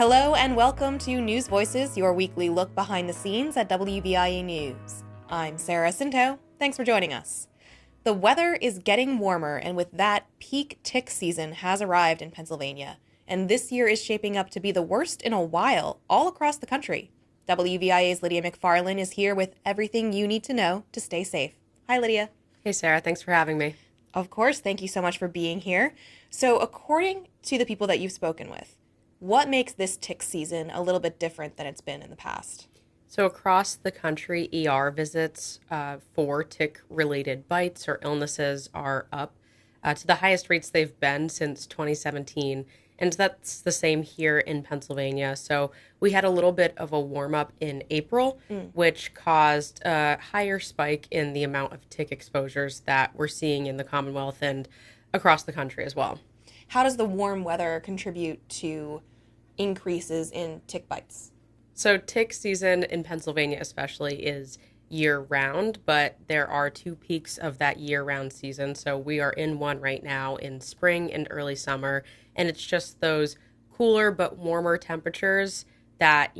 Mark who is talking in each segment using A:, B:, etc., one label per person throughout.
A: Hello and welcome to News Voices, your weekly look behind the scenes at WVIA News. I'm Sarah Cinto. Thanks for joining us. The weather is getting warmer, and with that, peak tick season has arrived in Pennsylvania. And this year is shaping up to be the worst in a while, all across the country. WVIA's Lydia McFarlane is here with everything you need to know to stay safe. Hi, Lydia.
B: Hey, Sarah. Thanks for having me.
A: Of course. Thank you so much for being here. So, according to the people that you've spoken with, what makes this tick season a little bit different than it's been in the past?
B: So across the country, ER visits for tick-related bites or illnesses are up to the highest rates they've been since 2017. And that's the same here in Pennsylvania. So we had a little bit of a warm-up in April, which caused a higher spike in the amount of tick exposures that we're seeing in the Commonwealth and across the country as well.
A: How does the warm weather contribute to increases in tick bites?
B: So tick season in Pennsylvania especially is year-round, but there are two peaks of that year-round season. So we are in one right now in spring and early summer, and it's just those cooler but warmer temperatures that,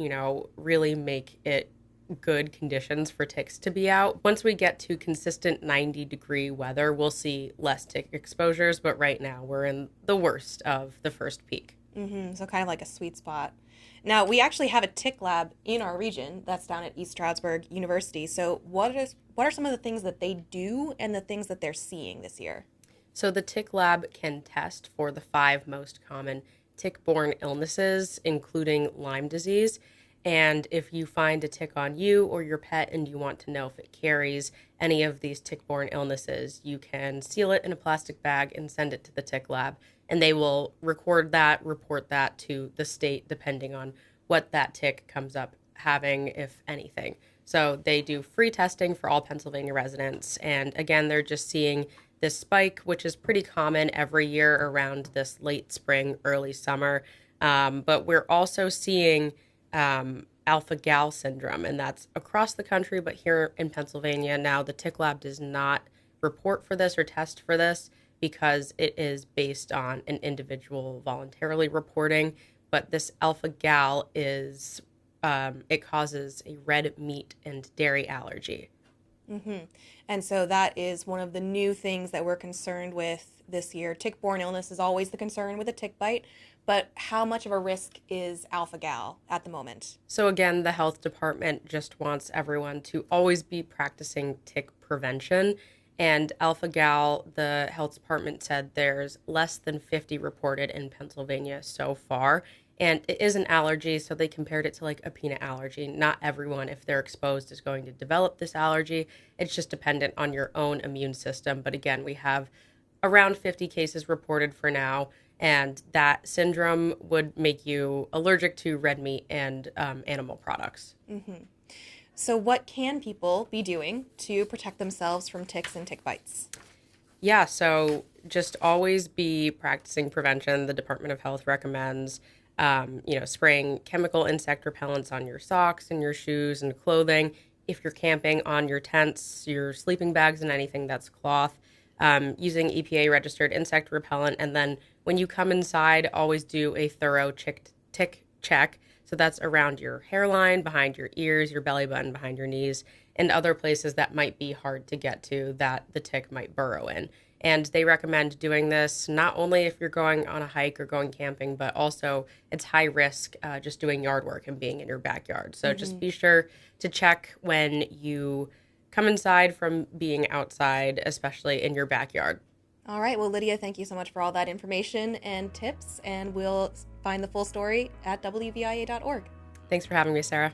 B: really make it good conditions for ticks to be out. Once we get to consistent 90-degree weather, we'll see less tick exposures, but right now we're in the worst of the first peak.
A: So kind of like a sweet spot. Now, we actually have a tick lab in our region that's down at East Stroudsburg University. So what are some of the things that they do and the things that they're seeing this year?
B: So the tick lab can test for the 5 most common tick-borne illnesses, including Lyme disease. And if you find a tick on you or your pet and you want to know if it carries any of these tick-borne illnesses, you can seal it in a plastic bag and send it to the tick lab. And they will record that, report that to the state, depending on what that tick comes up having, if anything. So they do free testing for all Pennsylvania residents. And again, they're just seeing this spike, which is pretty common every year around this late spring, early summer. But we're also seeing alpha-gal syndrome, and that's across the country, but here in Pennsylvania now, the tick lab does not report for this or test for this because it is based on an individual voluntarily reporting. But this alpha-gal is, it causes a red meat and dairy allergy.
A: And so that is one of the new things that we're concerned with this year. Tick-borne illness is always the concern with a tick bite, but how much of a risk is alpha-gal at the moment?
B: So again, the health department just wants everyone to always be practicing tick prevention. And alpha-gal, the health department said there's less than 50 reported in Pennsylvania so far. And it is an allergy, so they compared it to like a peanut allergy. Not everyone, if they're exposed, is going to develop this allergy. It's just dependent on your own immune system. But again, we have around 50 cases reported for now. And that syndrome would make you allergic to red meat and animal products.
A: So what can people be doing to protect themselves from ticks and tick bites?
B: Yeah, so just always be practicing prevention. The Department of Health recommends, spraying chemical insect repellents on your socks and your shoes and clothing. If you're camping, on your tents, your sleeping bags, and anything that's cloth. Using EPA-registered insect repellent. And then when you come inside, always do a thorough tick check. So that's around your hairline, behind your ears, your belly button, behind your knees, and other places that might be hard to get to that the tick might burrow in. And they recommend doing this not only if you're going on a hike or going camping, but also it's high risk just doing yard work and being in your backyard. So just be sure to check when you come inside from being outside, especially in your backyard.
A: All right. Well, Lydia, thank you so much for all that information and tips, and we'll find the full story at WVIA.org.
B: Thanks for having me, Sarah.